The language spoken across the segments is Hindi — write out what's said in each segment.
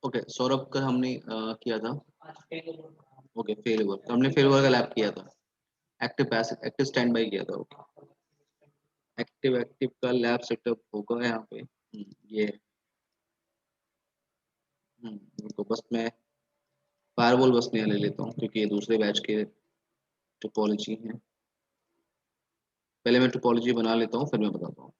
ओके, सौरभ का हमने किया था। ओके, फेल ओवर तो हमने फेल ओवर का लैब किया था। Active passive active stand by किया था। ओके, एक्टिव एक्टिव का लैब सेटअप होगा यहाँ पे। ये तो बस मैं फायरवॉल बस नया ले लेता हूँ क्योंकि ये दूसरे बैच के टोपोलॉजी है। पहले मैं टोपोलॉजी बना लेता हूँ, फिर मैं बताता हूँ।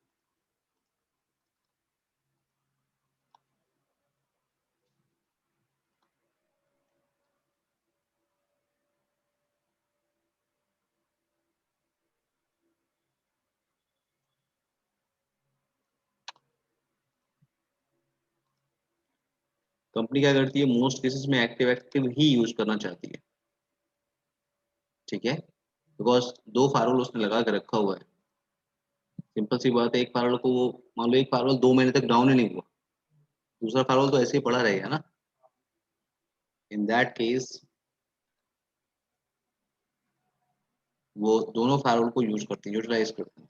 कंपनी क्या करती है, मोस्ट केसेस में एक्टिव एक्टिव ही यूज करना चाहती है। ठीक है, बिकॉज दो फायरवॉल उसने लगा के रखा हुआ है। सिंपल सी बात है, एक फायरवॉल को वो मान लो एक फायरवॉल 2 महीने तक डाउन ही नहीं हुआ, दूसरा फायरवॉल तो ऐसे ही पड़ा रहेगा ना। इन दैट केस वो दोनों फायरवॉल को यूज करती है, यूटिलाइज करती है।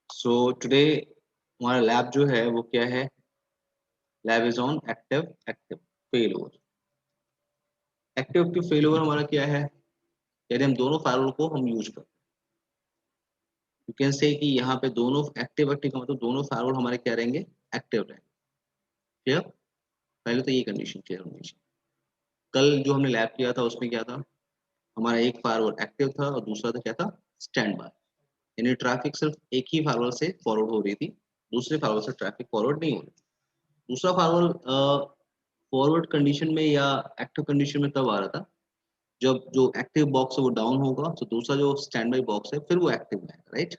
सो टुडे हमारा लैब जो है वो क्या है, lab is on active active fail over. Active active fail over हमारा क्या है, यानी हम दोनों फायरवॉल को हम यूज करते हैं। यू कैन से कि यहाँ पे दोनों एक्टिव एक्टिव का मतलब दोनों फायरवॉल हमारे क्या रहेंगे, एक्टिव रहेंगे। क्लियर, पहले तो ये कंडीशन क्लियर होनी चाहिए। कल जो हमने लैब किया था उसमें क्या था, हमारा एक फायरवॉल एक्टिव था और दूसरा था क्या था, स्टैंड बाय। यानी ट्रैफिक सिर्फ एक ही फायरवॉल से फॉरवर्ड हो रही थी, दूसरे फायरवॉल से ट्रैफिक फॉरवर्ड नहीं हो रही। दूसरा फायरवॉल फॉरवर्ड कंडीशन में या एक्टिव कंडीशन में तब आ रहा था जब जो एक्टिव बॉक्स है वो डाउन होगा, तो दूसरा जो स्टैंड बाई बॉक्स है फिर वो एक्टिव में है, राइट।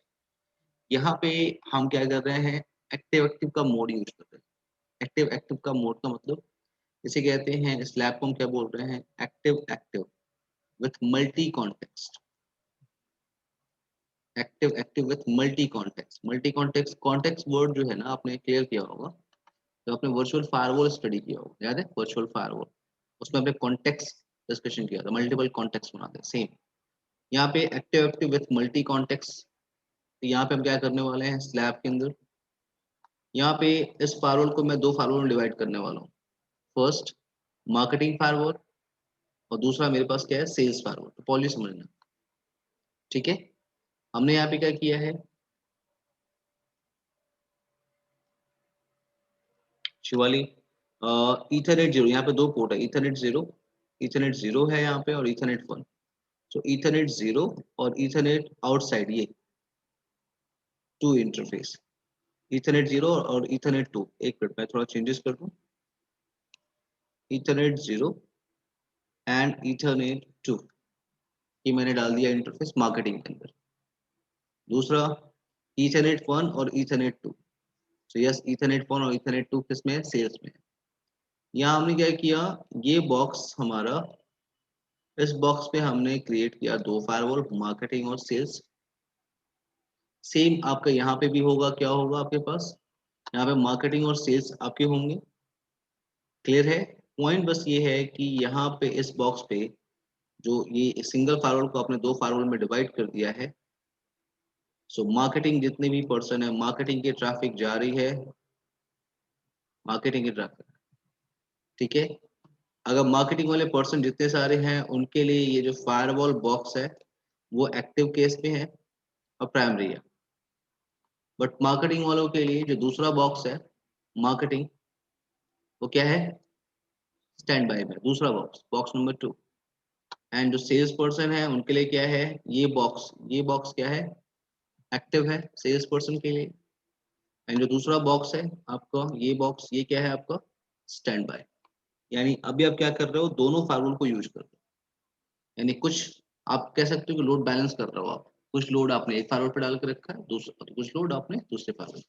यहाँ पे हम क्या कर रहे हैं, एक्टिव एक्टिव का मोड यूज कर रहे हैं। एक्टिव एक्टिव का मोड का मतलब इसे कहते हैं, इस लैब को हम क्या बोल रहे हैं, active active with multi context. Active active with multi context. Multi context, context word जो है ना आपने क्लियर किया होगा, तो आपने वर्चुअल फायरवॉल स्टडी किया होगा, याद है वर्चुअल फायरवॉल, उसमें हमने कॉन्टेक्स्ट डिस्कशन किया था, मल्टीपल कॉन्टेक्स्ट बनाते हैं सेम। यहाँ पे active active with multi context, तो यहाँ पे हम क्या करने वाले हैं स्लैब के अंदर, यहाँ पे इस फायरवॉल को मैं दो फायरवॉल में डिवाइड करने वाला हूँ। फर्स्ट मार्केटिंग फायरवॉल और दूसरा मेरे पास क्या है, सेल्स फायरवॉल। तो पॉलिसी समझना, ठीक है। हमने यहाँ पे क्या किया है, शिवाली, ईथरनेट जीरो, यहाँ पे दो पोर्ट है, ईथरनेट जीरो है यहाँ पे और Ethernet one. So Ethernet zero और ईथरनेट आउटसाइड, ये टू इंटरफेस, ईथरनेट जीरो और ईथरनेट टू। एक मिनट मैं थोड़ा चेंजेस कर दूं, Ethernet zero and Ethernet two, ये मैंने डाल दिया इंटरफेस मार्केटिंग के अंदर। दूसरा ईथरनेट वन और Ethernet two. So yes, Ethernet one और ईथरनेट टू किस में है, सेल्स में है। यहाँ हमने क्या किया, ये बॉक्स हमारा, इस बॉक्स पे हमने क्रिएट किया दो फायरवॉल, मार्केटिंग और सेल्स। सेम आपका यहाँ पे भी होगा, क्या होगा आपके पास, यहाँ पे मार्केटिंग और सेल्स आपके होंगे। क्लियर है। पॉइंट बस ये है कि यहाँ पे इस बॉक्स पे जो ये सिंगल फायरवॉल को आपने दो फायरवॉल में डिवाइड कर दिया है। सो मार्केटिंग जितने भी पर्सन है, मार्केटिंग की ट्रैफिक जा रही है, मार्केटिंग की ट्रैफिक, ठीक है। अगर मार्केटिंग वाले पर्सन जितने सारे हैं उनके लिए ये जो फायरवॉल बॉक्स है वो एक्टिव केस में है और प्राइमरी है। बट मार्केटिंग वालों के लिए जो दूसरा बॉक्स है मार्केटिंग, वो क्या है, स्टैंड बाय में, दूसरा बॉक्स, बॉक्स नंबर 2। एंड जो सेल्स पर्सन है उनके लिए क्या है, ये बॉक्स क्या है, एक्टिव है सेल्स पर्सन के लिए। एंड जो दूसरा बॉक्स है आपका, ये बॉक्स, ये क्या है आपका, स्टैंड बाय। यानी अभी आप क्या कर रहे हो, दोनों फार्मूल को यूज कर रहे हो। यानी कुछ आप कह सकते हो कि लोड बैलेंस कर रहे हो आप, कुछ लोड आपने एक फार्मूल पे डाल के रखा है, दूसरा कुछ लोड आपने दूसरे फार्मूल।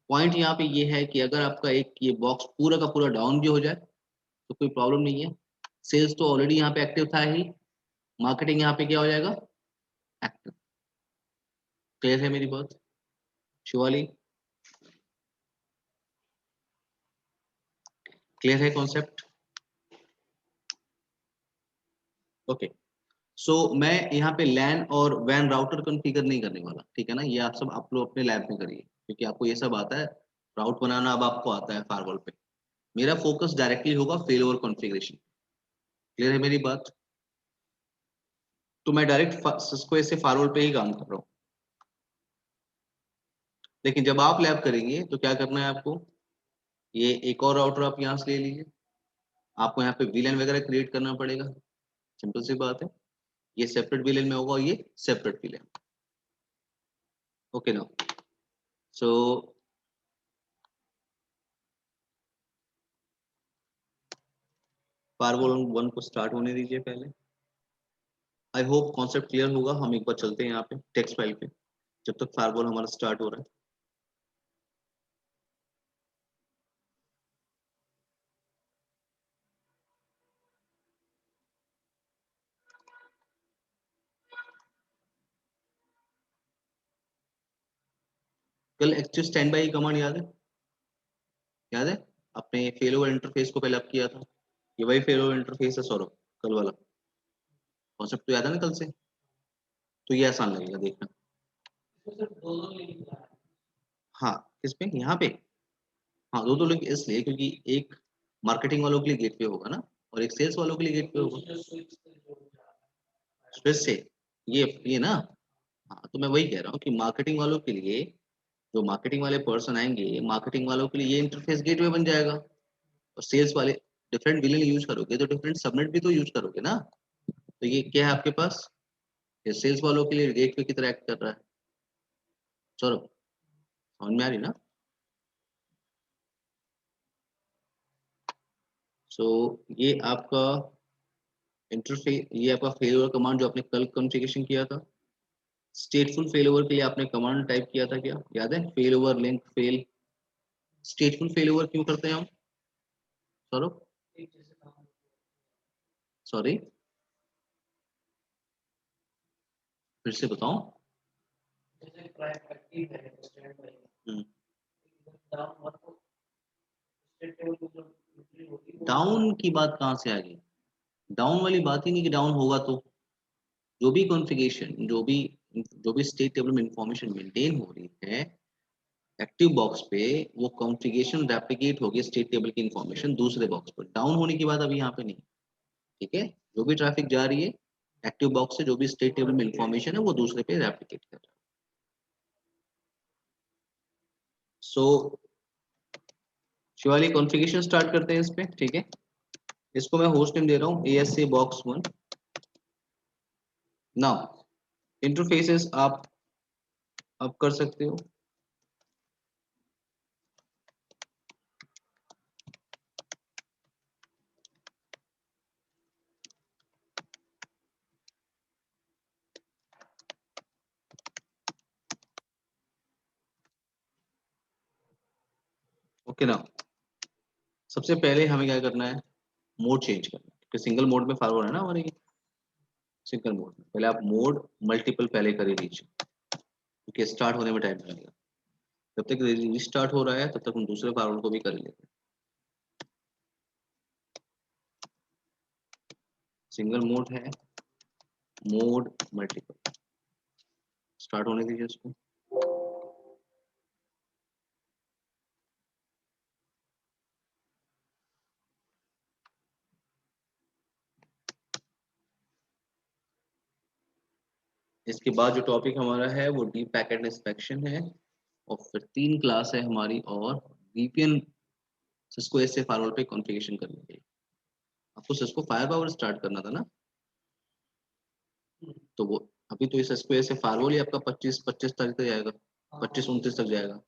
पॉइंट यहाँ पे ये है कि अगर आपका एक ये बॉक्स पूरा का पूरा डाउन भी हो जाए तो कोई प्रॉब्लम नहीं है, सेल्स तो ऑलरेडी यहाँ पे एक्टिव था ही, मार्केटिंग यहाँ पे क्या हो जाएगा, एक्टिव। क्लियर है मेरी बात शिवाली? क्लियर है कॉन्सेप्ट? ओके। सो मैं यहाँ पे लैन और वैन राउटर कॉन्फ़िगर नहीं करने वाला, ठीक है ना। ये आप सब आप लोग अपने लैब में करिए, क्योंकि आपको ये सब आता है। राउट बनाना अब आपको आता है फायरवॉल पे। मेरा फोकस डायरेक्टली होगा फेल ओवर कॉन्फ़िगरेशन। क्लियर है मेरी बात? तो मैं डायरेक्ट सिस्को ऐसे फायरवॉल पे ही काम कर रहा हूँ। लेकिन जब आप लैब करेंगे तो क्या करना है आपको, ये एक और राउटर आप यहाँ से ले लीजिए। आपको यहाँ पे वीलैन वगैरह क्रिएट करना पड़ेगा, सिंपल सी बात है। ये सेपरेट वीलैन में होगा, ये सेपरेट वीलैन। ओके ना। सो फायरवॉल 1 को स्टार्ट होने दीजिए पहले। आई होप कॉन्सेप्ट क्लियर होगा। हम एक बार चलते हैं यहाँ पे टेक्स्ट फाइल पे, जब तक फायरवॉल हमारा स्टार्ट हो रहा है। कल एक्चुअली स्टैंड बाई कमांड याद है? याद है? आपने फेल ओवर इंटरफेस को पहले आप किया था। ये वही फेल ओवर इंटरफेस है सौरभ, कल वाला कॉन्सेप्ट तो याद है ना कल से? तो ये आसान लगेगा देखना। हाँ, किस पे? यहाँ पे। हाँ, दो दो लिंक इसलिए क्योंकि एक मार्केटिंग वालों के लिए गेटवे होगा ना, और एक सेल्स वालों के लिए गेटवे होगा। स्विच से ये ना। हाँ, तो मैं वही कह रहा हूँ कि मार्केटिंग वालों के लिए, जो मार्केटिंग वाले पर्सन आएंगे, मार्केटिंग वालों के लिए ये इंटरफेस गेटवे बन जाएगा। और सेल्स वाले डिफरेंट बिलिंग यूज करोगे तो डिफरेंट सबनेट भी तो यूज करोगे ना। तो ये क्या है आपके पास, ये सेल्स वालों के लिए गेटवे की तरह एक्ट कर रहा है। चलो, समझ में आ रही ना? सो ये आपका इंटरफेस, ये आपका फेल ओवर कमांड जो आपने कल कॉन्फ़िगरेशन किया था। स्टेटफुल फेल ओवर के लिए आपने कमांड टाइप किया था, क्या याद है? Fail over link fail. Stateful fail over क्यों करते हैं हम सौरभ? सॉरी, फिर से बताओ। डाउन की बात कहाँ से आ गई? डाउन वाली बात ही नहीं कि डाउन होगा तो। जो भी कॉन्फ़िगरेशन, जो भी स्टेट टेबल में इंफॉर्मेशन मेंटेन हो रही है एक्टिव बॉक्स पे, वो कॉन्फ़िगरेशन रेप्लिकेट होगी स्टेट टेबल की इंफॉर्मेशन दूसरे बॉक्स पर। डाउन होने की बात अभी यहाँ पे नहीं। ठीक है, जो भी ट्रैफिक जा रही है एक्टिव बॉक्स से, जो भी स्टेट टेबल में इंफॉर्मेशन है वो दूसरे पे रेप्लिकेट कर रहा है। सो शिवाली कॉन्फ़िगरेशन स्टार्ट करते हैं इस पे, ठीक है। इसको मैं होस्ट नेम दे रहा हूँ ASA box 1। नाउ इंटरफेसेस आप कर सकते हो। ओके ना। सबसे पहले हमें क्या करना है, मोड चेंज करना है, क्योंकि सिंगल मोड में फॉरवर्ड है ना हमारे। सिंगल मोड में पहले आप मोड मल्टीपल पहले कर ही लीजिए, क्योंकि स्टार्ट होने में टाइम लगेगा। जब तक रिस्टार्ट हो रहा है तब तक हम दूसरे फॉरवर्ड को भी कर लेते हैं। सिंगल मोड है, मोड मल्टीपल, स्टार्ट होने दीजिए इसको। इसके बाद जो टॉपिक हमारा है वो डीप पैकेट इंस्पेक्शन है, और फिर 3 क्लास है हमारी, और VPN सिस्को ऐसे फायरवॉल पे कॉन्फ़िगरेशन करनी है। आपको सिस्को फायर पावर स्टार्ट करना था ना, तो वो अभी तो इस सिस्को ऐसे फायरवॉल ही आपका 25 तारीख तक जाएगा, 25-29 तक जाएगा।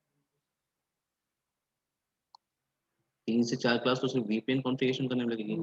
3 से 4 क्लास तो सिर्फ VPN कॉन्फ़िगरेशन करने में लगेगी।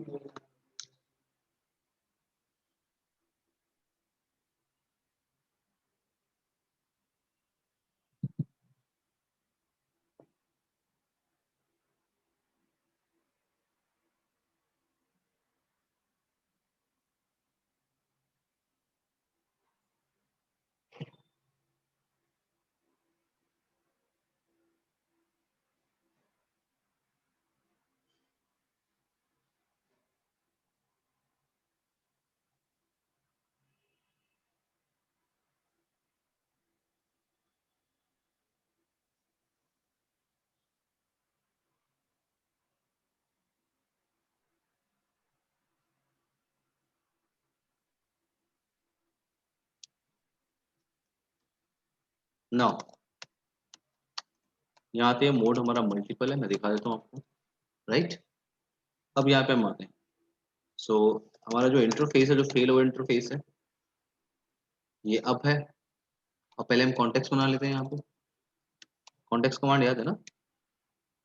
नाउ यहाँ पे मोड हमारा मल्टीपल है, मैं दिखा देता हूँ आपको, राइट। अब यहाँ पे हम आते हैं। सो हमारा जो इंटरफेस है, जो फेल ओवर इंटरफेस है, ये अप है। और पहले हम कॉन्टेक्स्ट बना लेते हैं। यहाँ पे कॉन्टेक्स्ट कमांड याद है ना,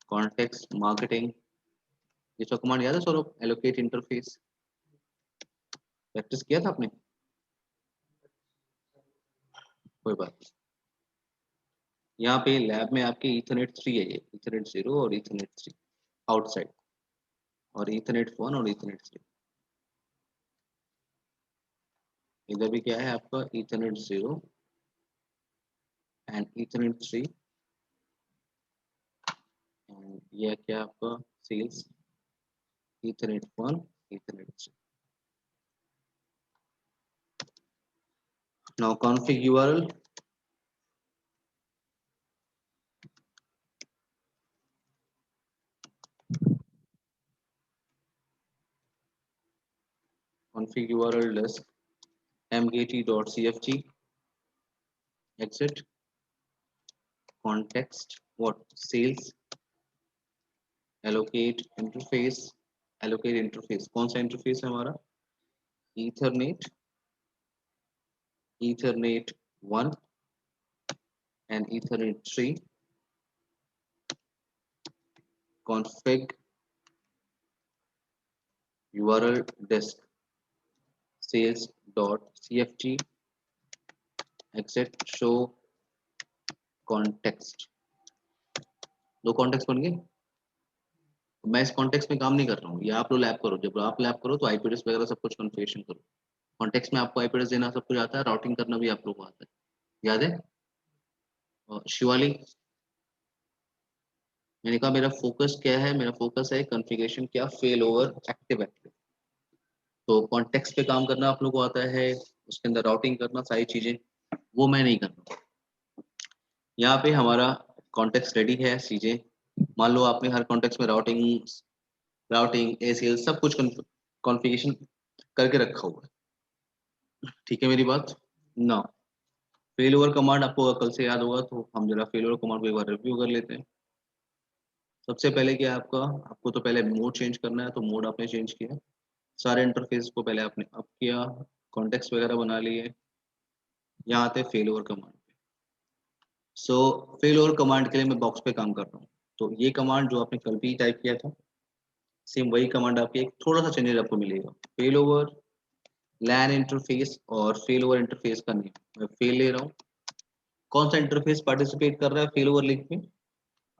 कॉन्टेक्स्ट मार्केटिंग, ये सब कमांड याद है सौरभ? एलोकेट इंटरफेस प्रैक्टिस किया था आपने? कोई बात नहीं। यहाँ पे लैब में आपके इथरनेट 3 है, ये इथरनेट 0 और इथरनेट 3 आउटसाइड, और इथरनेट 1 और इथरनेट 3। इधर भी क्या है आपका इथरनेट 0 एंड इथरनेट 3, एंड ये क्या आपका sales Ethernet 1 Ethernet 3। Now config URL, config url disk mkt.cfg exit context what sales allocate interface कौन सा इंटरफेस है हमारा? ethernet ethernet 1 and ethernet 3 config url disk sales.cfg exit show context। दो कॉन्टेक्स्ट बन गए। मैं इस कॉन्टेक्स्ट में काम नहीं कर रहा हूँ, ये आप लोग लैब करो। जब आप लैब करो तो आईपी एड्रेस वगैरह सब कुछ कॉन्फ़िगरेशन करो। कॉन्टेक्स्ट में आपको आईपी एड्रेस देना सब कुछ आता है, राउटिंग करना भी आप लोगों को आता है, याद है? और शिवाली, मैंने कहा मेरा फोकस क्या है? मेरा फोकस है कॉन्फ़िगरेशन क्या, फेल ओवर एक्टिव एक्टिव। तो कॉन्टेक्स्ट पे काम करना आप लोगों को आता है, उसके अंदर राउटिंग करना, सारी चीजें वो मैं नहीं कर रहा। यहाँ पे हमारा कॉन्टेक्स्ट रेडी है, चीजें मान लो आपने हर कॉन्टेक्स्ट में राउटिंग एसीएल सब कुछ कॉन्फ़िगरेशन करके रखा हुआ है, ठीक है मेरी बात ना? फेल ओवर कमांड आपको कल से याद होगा, तो हम जरा फेल ओवर कमांड को एक बार रिव्यू कर लेते हैं। सबसे पहले क्या है आपका, आपको तो पहले मोड चेंज करना है, तो मोड आपने चेंज किया, सारे इंटरफेस को पहले आपने अप किया, कॉन्टेक्स्ट वगैरह बना लिए। यहाँ आते फेल ओवर कमांड पे। सो फेल ओवर कमांड के लिए मैं बॉक्स पे काम कर रहा हूँ, तो ये कमांड जो आपने कल भी टाइप किया था, सेम वही कमांड आपकी, एक थोड़ा सा चेंजेस आपको मिलेगा। फेल ओवर लैन इंटरफेस और फेल ओवर इंटरफेस का नेम मैं फेल ले रहा हूँ। कौन सा इंटरफेस पार्टिसिपेट कर रहा है फेल ओवर लिंक में?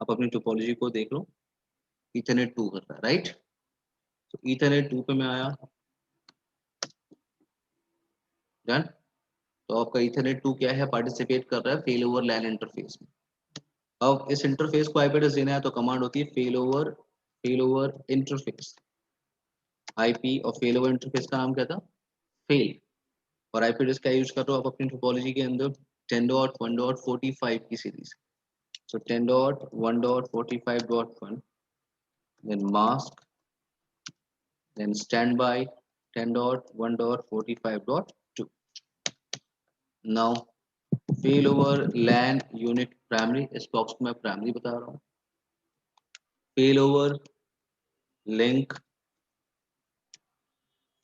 आप अपनी टोपोलॉजी को देख लो, इथरनेट 2 कर रहा है, राइट। तो इथरनेट 2 पे मैं आया, डन। तो आपका इथरनेट 2 क्या है, पार्टिसिपेट कर रहा है फेल ओवर लैन इंटरफेस में। अब इस इंटरफेस को आईपी एड्रेस देना है, तो कमांड होती है फेल ओवर इंटरफेस आईपी, और फेल ओवर इंटरफेस का नाम क्या था? फेल। और आईपी एड्रेस क्या यूज कर रहे हो आप अपनी टोपोलॉजी के अंदर? 10.1.45 की series. So 10.1.45.1, then mask, then stand by 10.1.45.2। Now fail over LAN unit primary, इस बॉक्स को मैं प्राइमरी बता रहा हूँ। Fail over link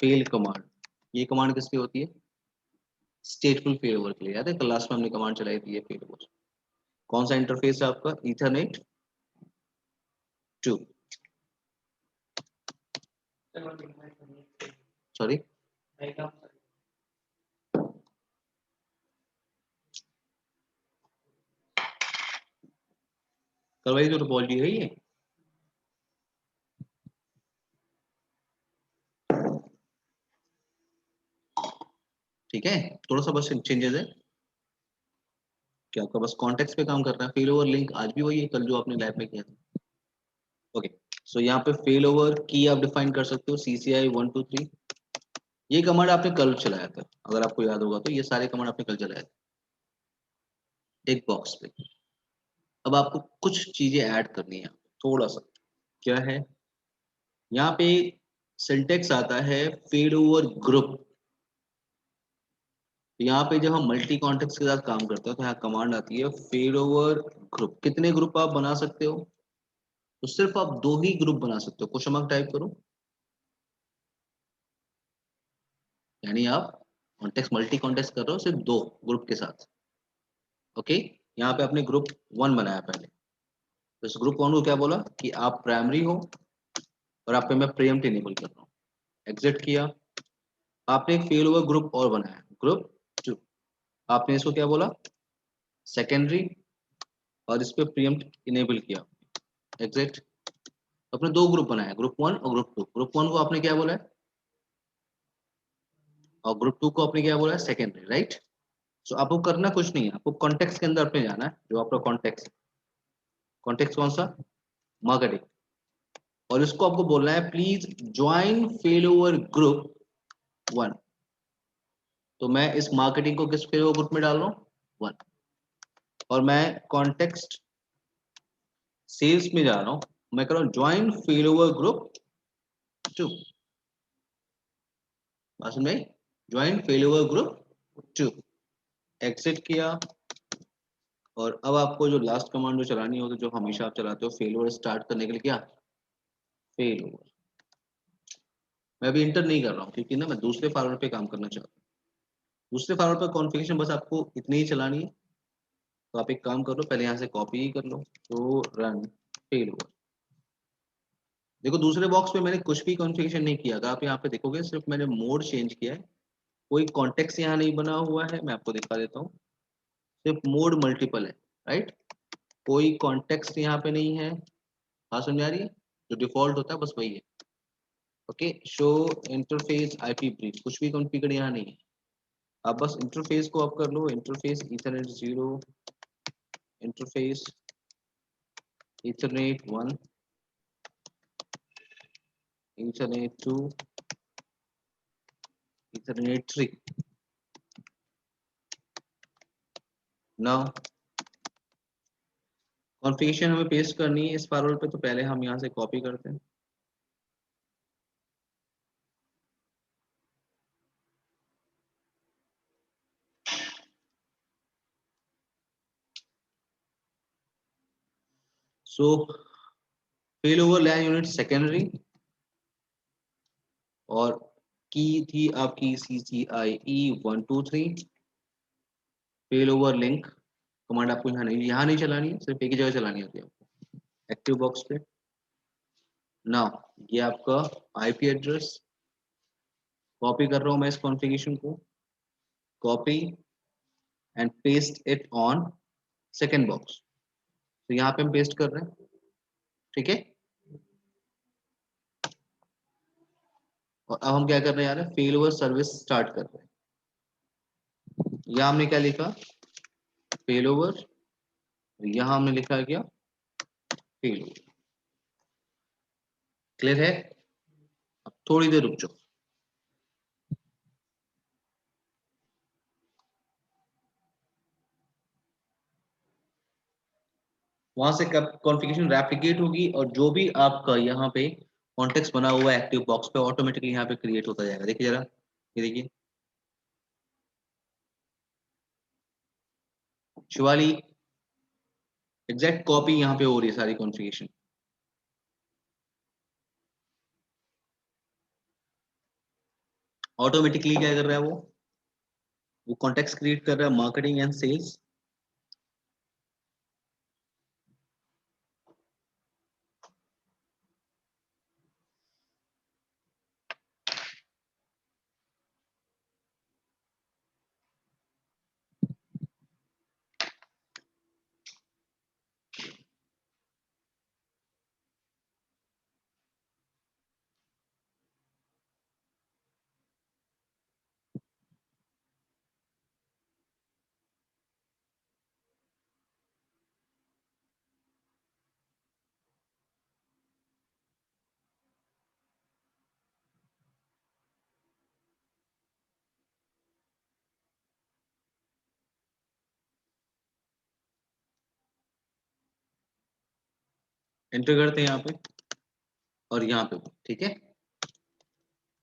fail command, ये कमांड किसकी होती है? स्टेटफुल फेल ओवर के लिए। याद है कल लास्ट में हमने कमांड चलाई थी ये फेल ओवर। कौन सा इंटरफेस है आपका? इथरनेट 2, सॉरी करवाई जो टोपोलॉजी है ये, ठीक है। थोड़ा सा बस चेंजेस है कि आपका बस कॉन्टेक्स्ट पे काम कर रहा है। फेल ओवर लिंक आज भी वही है, कल जो आपने लैब में किया था। ओके, सो यहाँ पे फेल ओवर की आप डिफाइन कर सकते हो CCI 123। ये कमांड आपने कल चलाया था, अगर आपको याद होगा तो ये सारे कमांड आपने कल चलाया था एक बॉक्स पे। अब आपको कुछ चीजें ऐड करनी है, थोड़ा सा क्या है यहाँ पे सिंटेक्स आता है फेल ओवर ग्रुप। तो यहाँ पे जब हम मल्टी कॉन्टेक्स्ट के साथ काम करते हैं तो यहाँ कमांड आती है फेल ओवर ग्रुप। कितने ग्रुप आप बना सकते हो? तो सिर्फ आप 2 ही ग्रुप बना सकते हो। क्वेश्चन मार्क टाइप करो, यानी आप कॉन्टेक्स्ट मल्टी कॉन्टेक्स्ट कर रहे हो सिर्फ 2 ग्रुप के साथ। ओके, यहाँ पे आपने ग्रुप 1 बनाया पहले, तो इस ग्रुप 1 को क्या बोला कि आप प्राइमरी हो और आप पे मैं प्रीएम्प्ट इनेबल कर रहा हूँ। एग्जिट किया, आपने एक फेल ओवर ग्रुप और बनाया, ग्रुप 2। आपने इसको क्या बोला? सेकेंडरी, और इस पे प्रीएम्प्ट इनेबल किया, एग्जिट। आपने 2 ग्रुप बनाया, ग्रुप 1 और ग्रुप 2। ग्रुप 1 को आपने क्या बोला है और ग्रुप 2 को आपने क्या बोला है? Secondary, right. सो आपको करना कुछ नहीं है, आपको कॉन्टेक्स्ट के अंदर अपने जाना है। जो आपका कॉन्टेक्स्ट, कॉन्टेक्स्ट कौन सा? मार्केटिंग। और इसको आपको बोलना है please join fail over group 1। तो मैं इस मार्केटिंग को किस फेल ओवर ग्रुप में डाल रहा हूँ? 1। और मैं कॉन्टेक्स्ट सेल्स में जा रहा हूँ, मैं कर रहा हूँ ज्वाइन फेल ओवर ग्रुप 2। बात समझ में? Join fail over group 2, exit किया। और अब आपको जो लास्ट कमांड जो चलानी होती है, जो हमेशा आप चलाते हो फेल ओवर स्टार्ट करने के लिए, क्या? Fail over. मैं अभी इंटर नहीं कर रहा हूँ क्योंकि ना मैं दूसरे फॉर्मेट पे काम करना चाहता हूँ। दूसरे फॉर्मेट पे कॉन्फ़िगरेशन बस आपको इतनी ही चलानी है। तो आप एक काम कर लो, पहले यहाँ से कॉपी ही कर लो, तो रन फेल ओवर। देखो दूसरे बॉक्स में मैंने कुछ भी कॉन्फ़िगरेशन नहीं किया। अगर आप यहाँ पे देखोगे सिर्फ मैंने मोड चेंज किया है, कोई कॉन्टेक्स्ट यहाँ नहीं बना हुआ है। मैं आपको दिखा देता हूँ, सिर्फ मोड मल्टीपल है, राइट। कोई कॉन्टेक्स्ट यहाँ पे नहीं है। हाँ समझ आ रही है? जो डिफॉल्ट होता है बस वही है। Okay, show interface IP brief, कुछ भी कॉन्फ़िगर यहाँ नहीं है। आप बस इंटरफेस को आप कर लो, interface Ethernet 0, interface Ethernet 1, Ethernet 2, Ethernet 3। Now configuration हमें पेस्ट करनी है इस फाइल पे, तो पहले हम यहाँ से कॉपी करते हैं। सो fail over LAN unit secondary, और की थी आपकी CCIE 123। Fail over link command आपको यहाँ नहीं चलानी है, सिर्फ एक ही जगह चलानी होती है आपको, एक्टिव बॉक्स पे। नाउ ये आपका आईपी एड्रेस, कॉपी कर रहा हूँ मैं इस कॉन्फ़िगरेशन को, copy and paste it on second box. तो यहाँ पे हम पेस्ट कर रहे हैं, ठीक है। और अब हम क्या कर रहे हैं यार? फेल ओवर सर्विस स्टार्ट कर रहे हैं। यहाँ हमने क्या लिखा? Fail over. यहाँ हमने लिखा क्या? Fail over. क्लियर है? अब थोड़ी देर रुक जाओ। वहां से कब कॉन्फ़िगरेशन रेप्लिकेट होगी और जो भी आपका यहाँ पे कॉन्टेक्स्ट बना हुआ है एक्टिव बॉक्स पे, ऑटोमेटिकली यहाँ पे क्रिएट होता जाएगा। देखिए जरा, ये देखिए शिवाली, एग्जैक्ट कॉपी यहाँ पे हो रही है सारी कॉन्फ़िगरेशन। ऑटोमेटिकली क्या कर रहा है वो कॉन्टेक्स्ट क्रिएट कर रहा है मार्केटिंग एंड सेल्स। एंटर करते हैं यहाँ पे और यहाँ पे, ठीक है।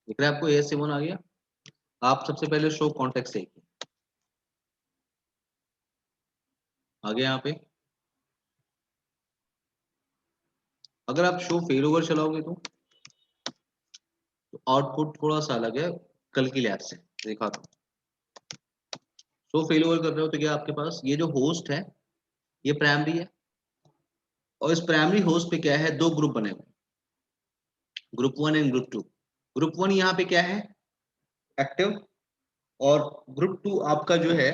दिख रहा है आपको? AS1 आ गया। आप सबसे पहले शो कॉन्टेक्स्ट देखिए, आगे यहाँ पे अगर आप शो फेल ओवर चलाओगे तो आउटपुट थोड़ा सा अलग है कल की लैब से। देखा तो शो फेल ओवर कर रहे हो तो क्या आपके पास ये जो होस्ट है ये प्राइमरी है, और इस प्राइमरी होस्ट पे क्या है, दो ग्रुप बने हुए, ग्रुप 1 एंड ग्रुप 2। ग्रुप 1 यहाँ पे क्या है, एक्टिव, और ग्रुप 2 आपका जो है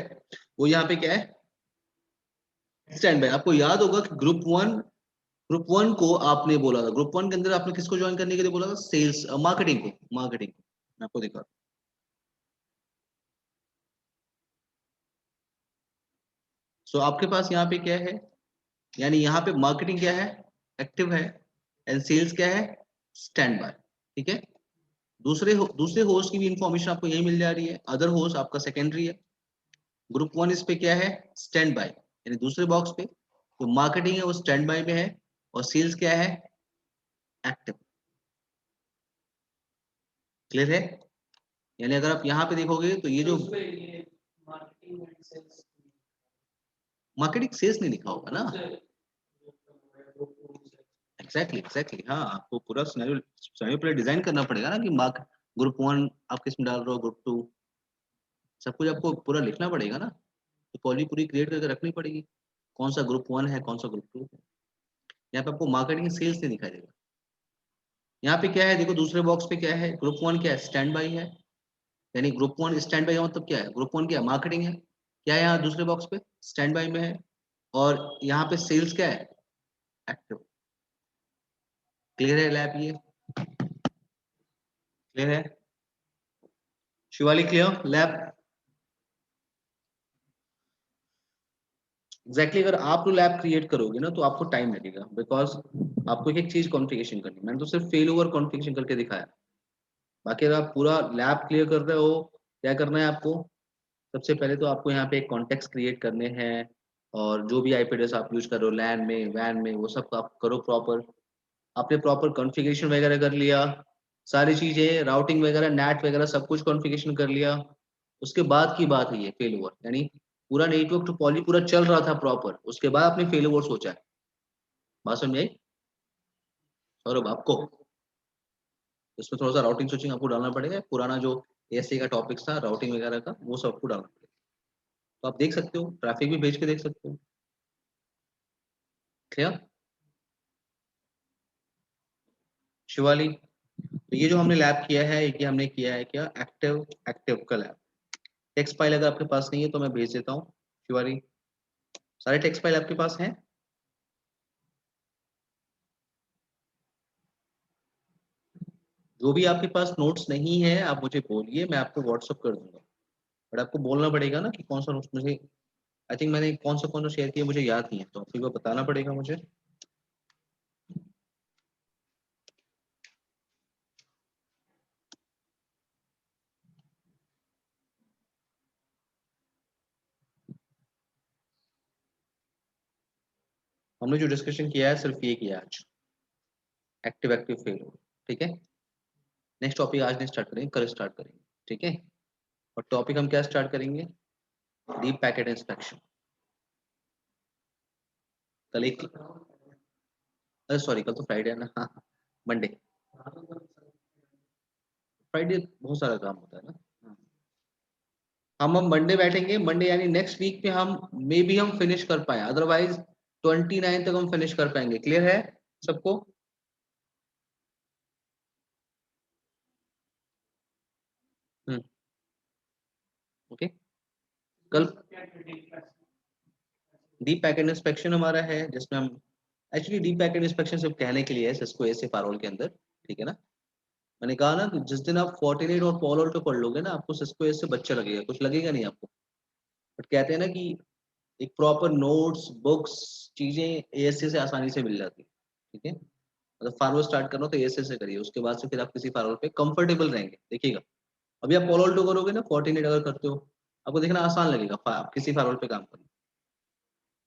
वो यहाँ पे क्या है, स्टैंड बाय। आपको याद होगा कि ग्रुप वन को आपने बोला था, ग्रुप 1 के अंदर आपने किसको ज्वाइन करने के लिए बोला था, सेल्स मार्केटिंग को मैं आपको दिखा। सो आपके पास यहाँ पे क्या है, यानी यहाँ पे मार्केटिंग क्या है, एक्टिव है, एंड सेल्स क्या है, स्टैंड बाय। ठीक है, दूसरे होस्ट की भी इंफॉर्मेशन आपको यही मिल जा रही है, अदर होस्ट आपका सेकेंडरी है। ग्रुप 1 इस पे क्या है, स्टैंड बाय, यानी दूसरे बॉक्स पे जो मार्केटिंग है वो स्टैंड बाय में है, और सेल्स क्या है, एक्टिव। क्लियर है, यानी अगर आप यहाँ पे देखोगे तो ये जो मार्केटिंग सेल्स नहीं लिखा होगा ना। एग्जैक्टली हाँ, आपको पूरा सिनेरियो पूरा डिजाइन करना पड़ेगा ना कि मार्क ग्रुप 1 आप किस में डाल रहे हो, ग्रुप 2, सब कुछ आपको पूरा लिखना पड़ेगा ना। तो पॉली पूरी क्रिएट करके रखनी पड़ेगी, कौन सा ग्रुप 1 है कौन सा ग्रुप 2 है। यहाँ पे आपको मार्केटिंग सेल्स नहीं दिखाई देगा। यहाँ पे क्या है देखो, दूसरे बॉक्स पे क्या है, ग्रुप 1 क्या है, स्टैंड बाई है, यानी ग्रुप 1 स्टैंड बाई का मतलब क्या है, ग्रुप 1 क्या है, मार्केटिंग है, क्या है यहाँ दूसरे बॉक्स पे, स्टैंड बाई में है, और यहाँ पे सेल्स क्या है, एक्टिव। क्लियर है लैब, ये क्लियर है शिवाली, क्लियर लैब। एग्जैक्टली अगर आप लैब क्रिएट करोगे ना तो आपको टाइम लगेगा, बिकॉज आपको एक एक चीज कॉन्फ़िगरेशन करनी है। मैंने तो सिर्फ फेल ओवर कॉन्फ़िगरेशन करके दिखाया, बाकी अगर आप पूरा लैब क्लियर कर रहे हो, क्या करना है आपको, सबसे पहले तो आपको यहाँ पे एक कॉन्टेक्स्ट क्रिएट करने हैं, और जो भी आईपी एड्रेस आप यूज कर रहे हो लैन में वैन में वो सब आप करो प्रॉपर। आपने प्रॉपर कॉन्फ़िगरेशन वगैरह कर लिया, सारी चीजें राउटिंग वगैरह नेट वगैरह सब कुछ कॉन्फ़िगरेशन कर लिया, उसके बाद की बात है ये फेल ओवर, यानी पूरा नेटवर्क टोपोलॉजी पूरा चल रहा था प्रॉपर, उसके बाद आपने फेल ओवर सोचा है। बात समझ आई सौरभ आपको, इसमें थोड़ा सा राउटिंग स्विचिंग आपको डालना पड़ेगा, पुराना जो एएसए का टॉपिक था राउटिंग वगैरह का वो सब आपको डालना पड़ेगा। तो आप देख सकते हो, ट्रैफिक भी भेज के देख सकते हो। क्लियर शिवाली, तो ये जो हमने लैब किया है ये हमने किया है क्या, एक्टिव एक्टिव का लैब। टेक्स्ट फाइल अगर आपके पास नहीं है तो मैं भेज देता हूँ शिवाली, सारे टेक्स्ट फाइल आपके पास हैं। जो भी आपके पास नोट्स नहीं है आप मुझे बोलिए, मैं आपको व्हाट्सअप कर दूंगा, बट आपको बोलना पड़ेगा ना कि कौन सा नोट्स मुझे, आई थिंक मैंने कौन सा शेयर किया मुझे याद नहीं है, तो आपको बताना पड़ेगा मुझे। हमने जो डिस्कशन किया है सिर्फ ये किया आज, एक्टिव एक्टिव फेल हो, ठीक है। नेक्स्ट टॉपिक आज नहीं स्टार्ट करेंगे, कल स्टार्ट करेंगे, ठीक है। और टॉपिक हम क्या स्टार्ट करेंगे, डीप पैकेट इंस्पेक्शन। कल एक, अरे सॉरी कल तो फ्राइडे है ना, हाँ मंडे, फ्राइडे बहुत सारा काम होता है ना। हम मंडे बैठेंगे, मंडे यानी नेक्स्ट वीक पे हम मे बी हम फिनिश कर पाए, अदरवाइज 29 तक हम फिनिश कर पाएंगे। क्लियर है सबको, हम्म, ओके। कल डीप पैकेट इंस्पेक्शन हमारा है जिसमें हम, एक्चुअली डीप पैकेट इंस्पेक्शन सिर्फ कहने के लिए है सिस्को ऐसे फायरवॉल के अंदर, ठीक है ना। मैंने कहा ना कि जिस दिन आप फोर्टिनेट और पॉल आउट पढ़ लोगे ना आपको सिस्को ऐसे बच्चा लगेगा, कुछ लगेगा नहीं आपको। बट कहते हैं ना कि एक प्रॉपर नोट्स बुक्स चीजें एएससी से आसानी से मिल जाती है, ठीक है। मतलब फार्मर स्टार्ट करना हो तो एएससी से करिए, उसके बाद से फिर आप किसी फार्मर पे कंफर्टेबल रहेंगे। देखिएगा अभी आप पॉल आउट करोगे ना, फोर्टिनेट अगर करते हो आपको देखना आसान लगेगा आप किसी फार्मर पे काम करना,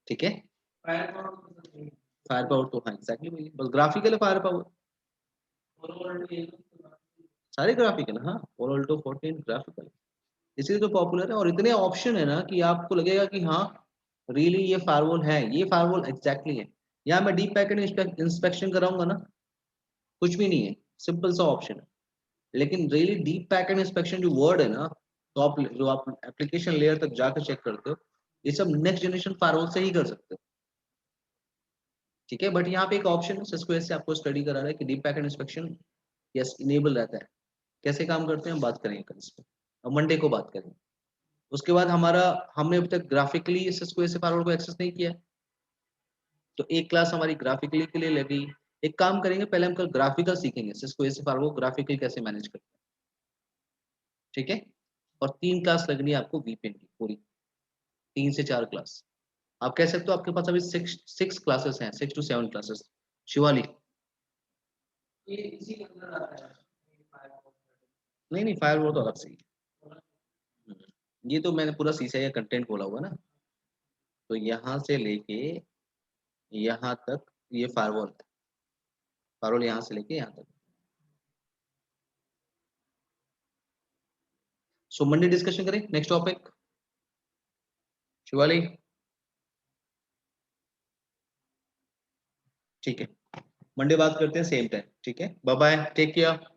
ठीक है। फायर पावर तो हाँ एग्जैक्टली वही है, बस ग्राफिकल है फायर पावर, सारे ग्राफिकल, हाँ पॉल ऑल्टो 14 ग्राफिकल, इसीलिए तो पॉपुलर है, और इतने ऑप्शन है ना कि आपको लगेगा कि हाँ रियली ये फायरवॉल है, ये फायरवॉल एग्जैक्टली है। यहाँ मैं डीप पैकेट इंस्पेक्शन कराऊंगा ना, कुछ भी नहीं है, सिंपल सा ऑप्शन है। लेकिन रियली डीप पैकेट इंस्पेक्शन जो वर्ड है ना, तो आप जो आप एप्लीकेशन लेयर तक जाकर चेक करते हो, ये सब नेक्स्ट जनरेशन फायरवॉल से ही कर सकते हो। ठीक है, बट यहाँ पे एक ऑप्शन सिस्को से आपको स्टडी करा रहा है कि deep packet inspection yes enable रहता है। कैसे काम करते हैं हम बात करेंगे कल इस पे, और मंडे को बात करेंगे। उसके बाद हमारा, हमने अभी तक ग्राफिकली सिस्को से फायरवॉल को एक्सेस नहीं किया, तो एक क्लास हमारी ग्राफिकली के लिए लगी। एक काम करेंगे, पहले हम कल ग्राफिकल सीखेंगे, सिस्को से फायरवॉल ग्राफिकली कैसे मैनेज करते हैं। ठीक है, और 3 क्लास लगनी है आपको वीपीएन की पूरी, 3 से 4 क्लास। आप कह सकते हो आपके पास अभी 6 क्लासेस हैं, 6 to 7 क्लासेस। शिवाली, ये इसी के अंदर आता है। नहीं नहीं, फायरवॉल तो अलग से ही है। ये तो मैंने पूरा सीसा का कंटेंट बोला हुआ ना, तो यहाँ से लेके यहाँ तक ये फायरवॉल है। फायरवॉल यहाँ से लेके यहाँ तक। सो मंडे डिस्कशन करें नेक्स्ट टॉपिक। शिवाली, ठीक है, मंडे बात करते हैं सेम टाइम। ठीक है, बाय बाय, टेक केयर।